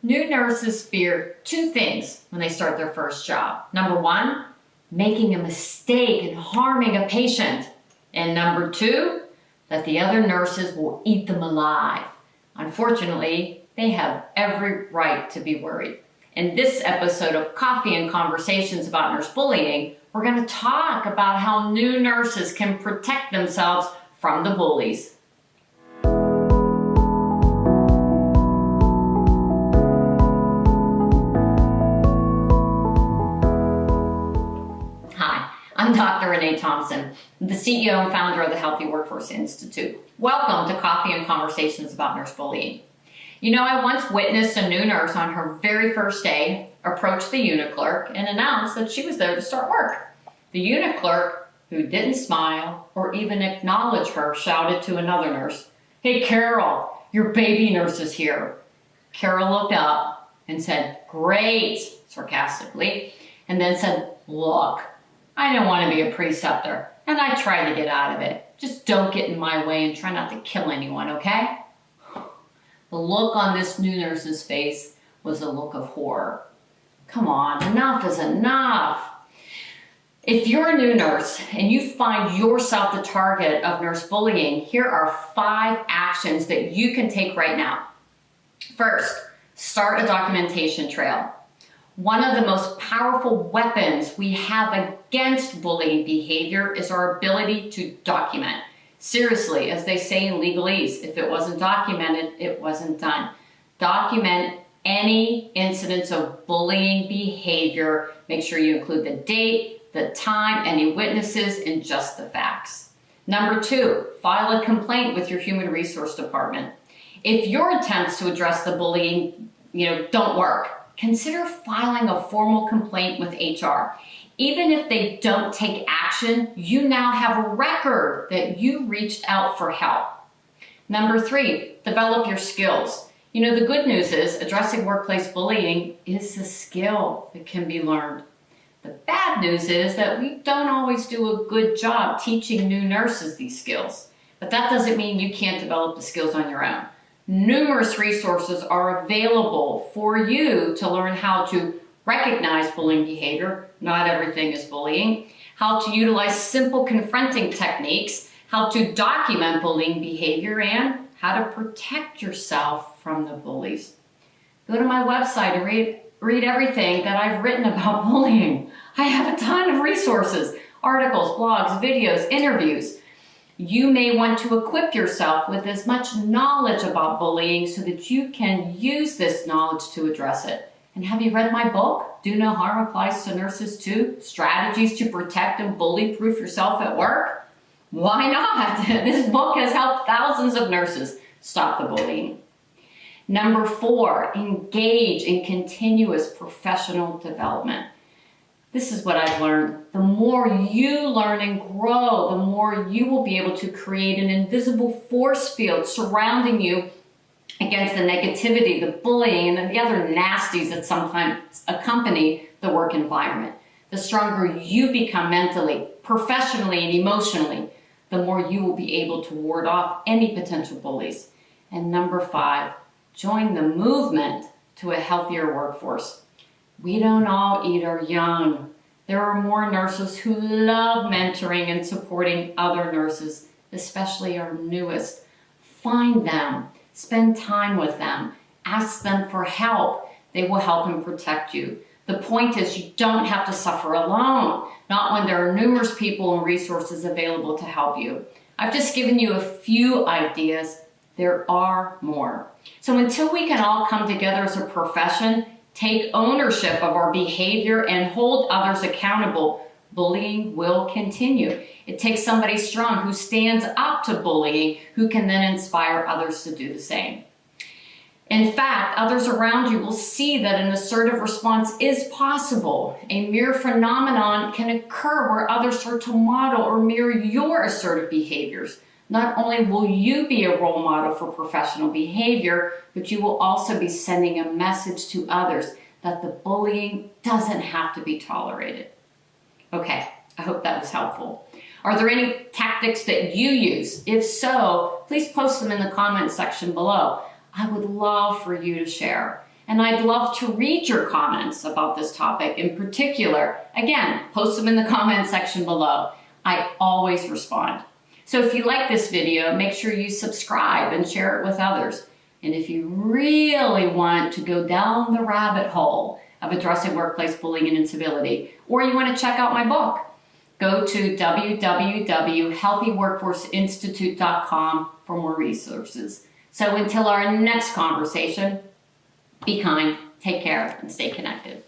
new nurses fear two things when they start their first job. Number one, making a mistake and harming a patient. And number two, that the other nurses will eat them alive. Unfortunately, they have every right to be worried. In this episode of Coffee and Conversations about Nurse Bullying, we're going to talk about how new nurses can protect themselves from the bullies. Hi, I'm Dr. Renee Thompson, the CEO and founder of the Healthy Workforce Institute. Welcome to Coffee and Conversations about Nurse Bullying. You know, I once witnessed a new nurse on her very first day approach the unit clerk and announce that she was there to start work. The unit clerk, who didn't smile or even acknowledge her, shouted to another nurse, "Hey, Carol, your baby nurse is here." Carol looked up and said, "Great," sarcastically, and then said, "Look, I don't want to be a preceptor, and I tried to get out of it. Just don't get in my way and try not to kill anyone, okay?" The look on this new nurse's face was a look of horror. Come on, enough is enough. If you're a new nurse and you find yourself the target of nurse bullying, here are 5 actions that you can take right now. First, start a documentation trail. One of the most powerful weapons we have against bullying behavior is our ability to document. Seriously, as they say in legalese, if it wasn't documented, it wasn't done. Document any incidents of bullying behavior. Make sure you include the date, the time, any witnesses, and just the facts. Number 2, file a complaint with your human resource department. If your attempts to address the bullying, don't work, consider filing a formal complaint with HR. Even if they don't take action, you now have a record that you reached out for help. Number 3, develop your skills. The good news is addressing workplace bullying is a skill that can be learned. The bad news is that we don't always do a good job teaching new nurses these skills. But that doesn't mean you can't develop the skills on your own. Numerous resources are available for you to learn how to recognize bullying behavior. Not everything is bullying. How to utilize simple confronting techniques, how to document bullying behavior, and how to protect yourself from the bullies. Go to my website and read everything that I've written about bullying. I have a ton of resources, articles, blogs, videos, interviews. You may want to equip yourself with as much knowledge about bullying so that you can use this knowledge to address it. And have you read my book, Do No Harm Applies to Nurses Too? Strategies to Protect and Bully-Proof Yourself at Work? Why not? This book has helped thousands of nurses stop the bullying. Number 4, engage in continuous professional development. This is what I've learned. The more you learn and grow, the more you will be able to create an invisible force field surrounding you against the negativity, the bullying, and the other nasties that sometimes accompany the work environment. The stronger you become mentally, professionally, and emotionally, the more you will be able to ward off any potential bullies. And number 5, join the movement to a healthier workforce. We don't all eat our young. There are more nurses who love mentoring and supporting other nurses, especially our newest. Find them. Spend time with them. Ask them for help. They will help and protect you. The point is you don't have to suffer alone, not when there are numerous people and resources available to help you. I've just given you a few ideas. There are more. So until we can all come together as a profession, take ownership of our behavior and hold others accountable, bullying will continue. It takes somebody strong who stands up to bullying, who can then inspire others to do the same. In fact, others around you will see that an assertive response is possible. A mere phenomenon can occur where others start to model or mirror your assertive behaviors. Not only will you be a role model for professional behavior, but you will also be sending a message to others that the bullying doesn't have to be tolerated. Okay, I hope that was helpful. Are there any tactics that you use? If so, please post them in the comment section below. I would love for you to share. And I'd love to read your comments about this topic in particular. Again, post them in the comment section below. I always respond. So if you like this video, make sure you subscribe and share it with others. And if you really want to go down the rabbit hole of addressing workplace bullying and incivility, or you want to check out my book, go to www.healthyworkforceinstitute.com for more resources. So until our next conversation, be kind, take care, and stay connected.